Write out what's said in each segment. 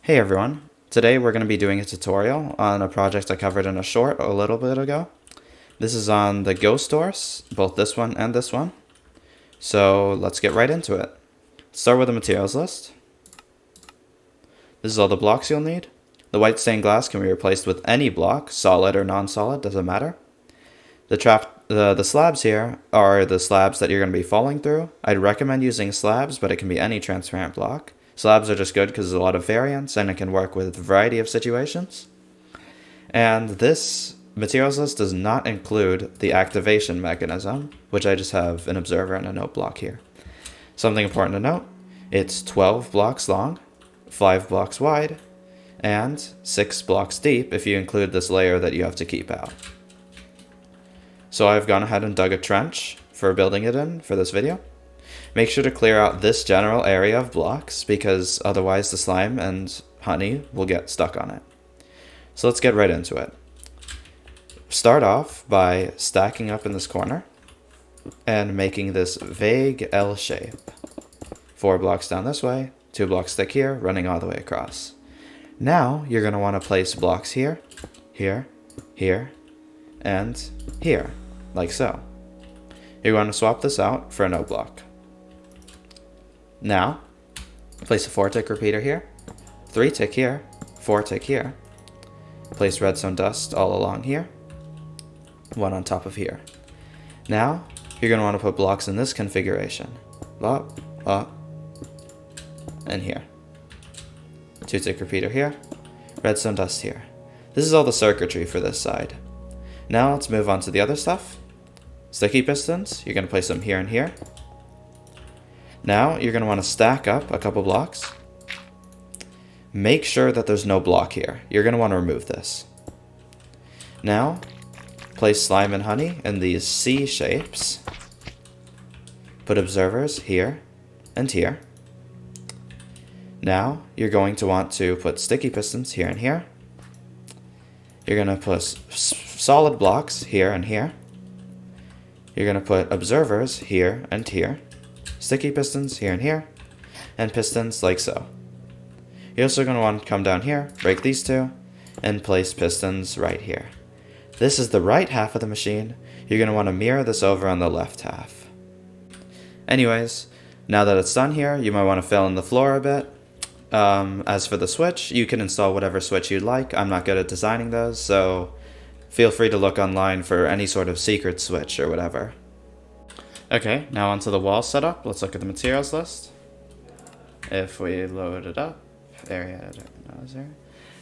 Hey everyone, today we're going to be doing a tutorial on a project I covered in a short a little bit ago. This is on the Ghost Doors, both this one and this one. So let's get right into it. Start with the materials list. This is all the blocks you'll need. The white stained glass can be replaced with any block, solid or non-solid, doesn't matter. The slabs here are the slabs that you're going to be falling through. I'd recommend using slabs, but it can be any transparent block. Slabs are just good because there's a lot of variance and it can work with a variety of situations. And this materials list does not include the activation mechanism, which I just have an observer and a note block here. Something important to note, it's 12 blocks long, 5 blocks wide, and 6 blocks deep if you include this layer that you have to keep out. So I've gone ahead and dug a trench for building it in for this video. Make sure to clear out this general area of blocks because otherwise the slime and honey will get stuck on it. So let's get right into it. Start off by stacking up in this corner and making this vague L shape. 4 blocks down this way, 2 blocks thick here, running all the way across. Now you're going to want to place blocks here, here, here, and here, like so. You're going to swap this out for a note block. Now, place a 4-tick repeater here, 3-tick here, 4-tick here. Place redstone dust all along here, 1 on top of here. Now, you're going to want to put blocks in this configuration. Up, and here. 2-tick repeater here, redstone dust here. This is all the circuitry for this side. Now let's move on to the other stuff. Sticky pistons, you're going to place them here and here. Now you're going to want to stack up a couple blocks. Make sure that there's no block here. You're going to want to remove this. Now, place slime and honey in these C shapes. Put observers here and here. Now, you're going to want to put sticky pistons here and here. You're going to put solid blocks here and here. You're going to put observers here and here. Sticky pistons here and here, and pistons like so. You're also going to want to come down here, break these two, and place pistons right here. This is the right half of the machine. You're going to want to mirror this over on the left half. Anyways, now that it's done here, you might want to fill in the floor a bit. As for the switch, you can install whatever switch you'd like. I'm not good at designing those, so feel free to look online for any sort of secret switch or whatever. Okay, now onto the wall setup. Let's look at the materials list. If we load it up, area browser.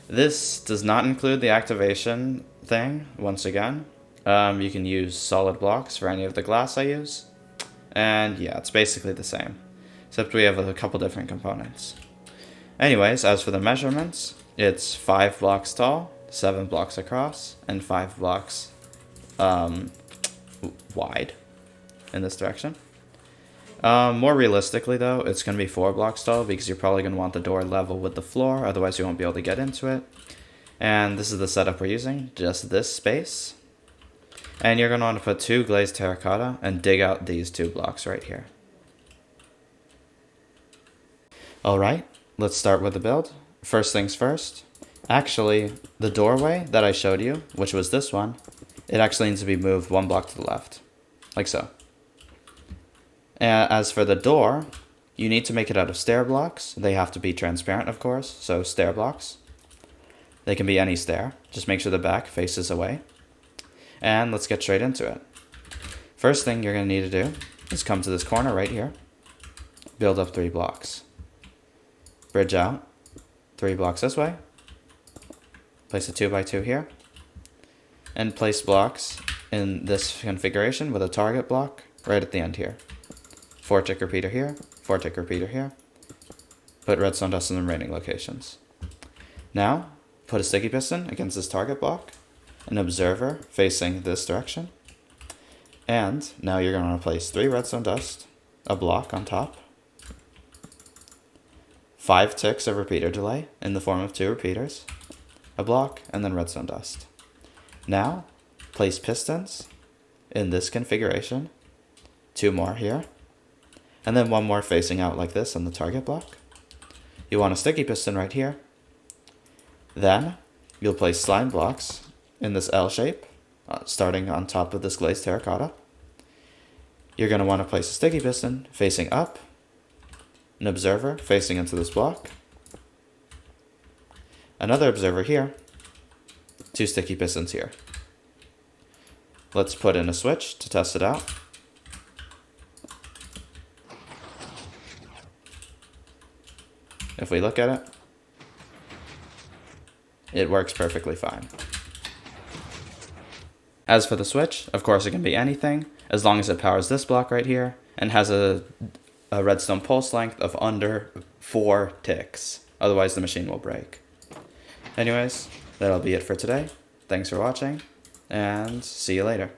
This does not include the activation thing, once again. You can use solid blocks for any of the glass I use. And yeah, it's basically the same, except we have a couple different components. Anyways, as for the measurements, it's 5 blocks tall, 7 blocks across, and 5 blocks wide in this direction. More realistically though, it's going to be 4 blocks tall because you're probably going to want the door level with the floor, otherwise you won't be able to get into it. And this is the setup we're using, just this space. And you're going to want to put 2 glazed terracotta and dig out these 2 blocks right here. Alright, let's start with the build. First things first. Actually, the doorway that I showed you, which was this one, it actually needs to be moved 1 block to the left, like so. As for the door, you need to make it out of stair blocks. They have to be transparent, of course, so stair blocks. They can be any stair. Just make sure the back faces away. And let's get straight into it. First thing you're going to need to do is come to this corner right here. Build up 3 blocks. Bridge out 3 blocks this way. Place a 2x2 here. And place blocks in this configuration with a target block right at the end here. 4-tick repeater here, 4-tick repeater here. Put redstone dust in the remaining locations. Now, put a sticky piston against this target block, an observer facing this direction. And now you're going to want to place 3 redstone dust, a block on top, 5 ticks of repeater delay in the form of 2 repeaters, a block, and then redstone dust. Now, place pistons in this configuration, 2 more here, and then 1 more facing out like this on the target block. You want a sticky piston right here, Then you'll place slime blocks in this L shape, starting on top of this glazed terracotta. You're going to want to place a sticky piston facing up, an observer facing into this block, another observer here, 2 sticky pistons here. Let's put in a switch to test it out. If we look at it, it works perfectly fine. As for the switch, of course it can be anything, as long as it powers this block right here and has a redstone pulse length of under 4 ticks. Otherwise the machine will break. Anyways, that'll be it for today. Thanks for watching, and see you later.